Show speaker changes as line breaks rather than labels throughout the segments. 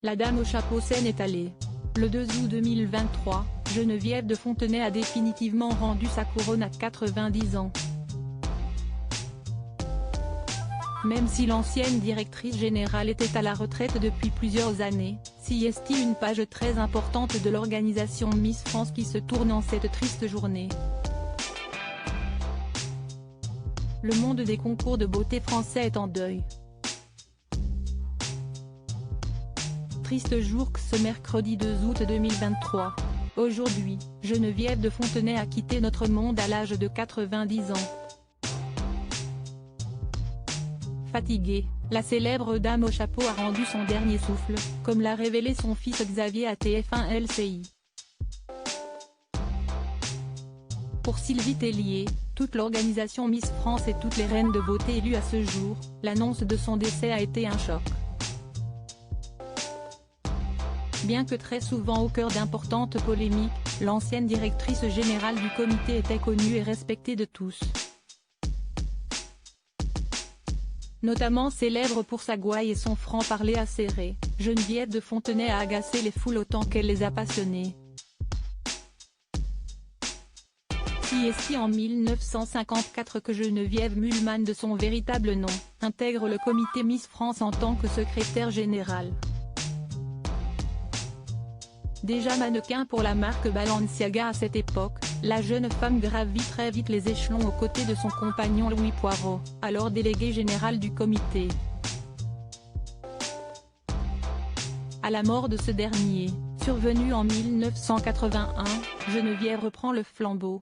La dame au chapeau s'en est allée. Le 2 août 2023, Geneviève de Fontenay a définitivement rendu sa couronne à 90 ans. Même si l'ancienne directrice générale était à la retraite depuis plusieurs années, s'y estime une page très importante de l'organisation Miss France qui se tourne en cette triste journée. Le monde des concours de beauté français est en deuil. Triste jour que ce mercredi 2 août 2023. Aujourd'hui, Geneviève de Fontenay a quitté notre monde à l'âge de 90 ans. Fatiguée, la célèbre dame au chapeau a rendu son dernier souffle, comme l'a révélé son fils Xavier à TF1 LCI. Pour Sylvie Tellier, toute l'organisation Miss France et toutes les reines de beauté élues à ce jour, l'annonce de son décès a été un choc. Bien que très souvent au cœur d'importantes polémiques, l'ancienne directrice générale du comité était connue et respectée de tous. Notamment célèbre pour sa gouaille et son franc-parler acéré, Geneviève de Fontenay a agacé les foules autant qu'elle les a passionnées. C'est en 1954 que Geneviève Mühlmann, de son véritable nom, intègre le comité Miss France en tant que secrétaire générale. Déjà mannequin pour la marque Balenciaga à cette époque, la jeune femme gravit très vite les échelons aux côtés de son compagnon Louis Poirot, alors délégué général du comité. À la mort de ce dernier, survenue en 1981, Geneviève reprend le flambeau.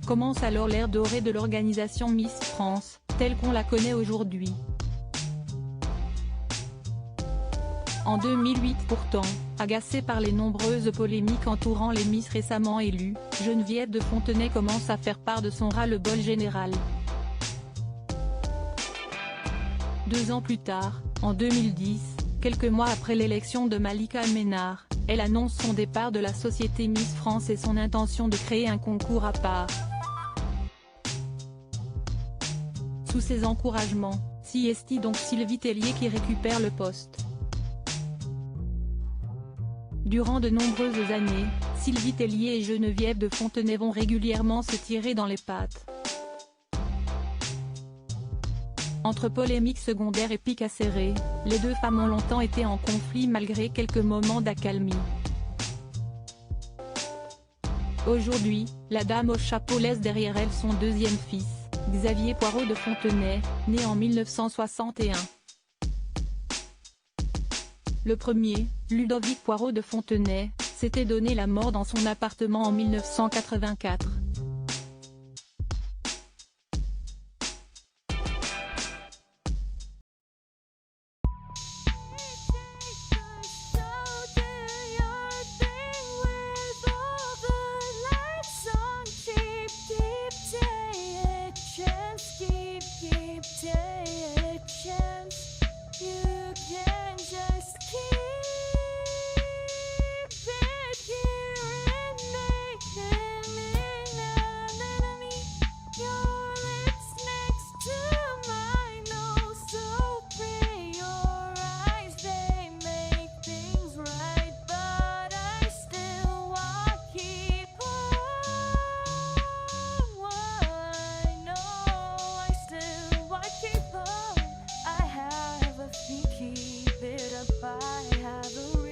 Commence alors l'ère dorée de l'organisation Miss France, telle qu'on la connaît aujourd'hui. En 2008 pourtant, agacée par les nombreuses polémiques entourant les Miss récemment élues, Geneviève de Fontenay commence à faire part de son ras-le-bol général. 2 ans plus tard, en 2010, quelques mois après l'élection de Malika Ménard, elle annonce son départ de la société Miss France et son intention de créer un concours à part. Sous ses encouragements, c'est donc Sylvie Tellier qui récupère le poste. Durant de nombreuses années, Sylvie Tellier et Geneviève de Fontenay vont régulièrement se tirer dans les pattes. Entre polémiques secondaires et piques acérées, les deux femmes ont longtemps été en conflit malgré quelques moments d'accalmie. Aujourd'hui, la dame au chapeau laisse derrière elle son deuxième fils, Xavier Poirot de Fontenay, né en 1961. Le premier, Ludovic Poirot de Fontenay, s'était donné la mort dans son appartement en 1984.
Keep it up, I have a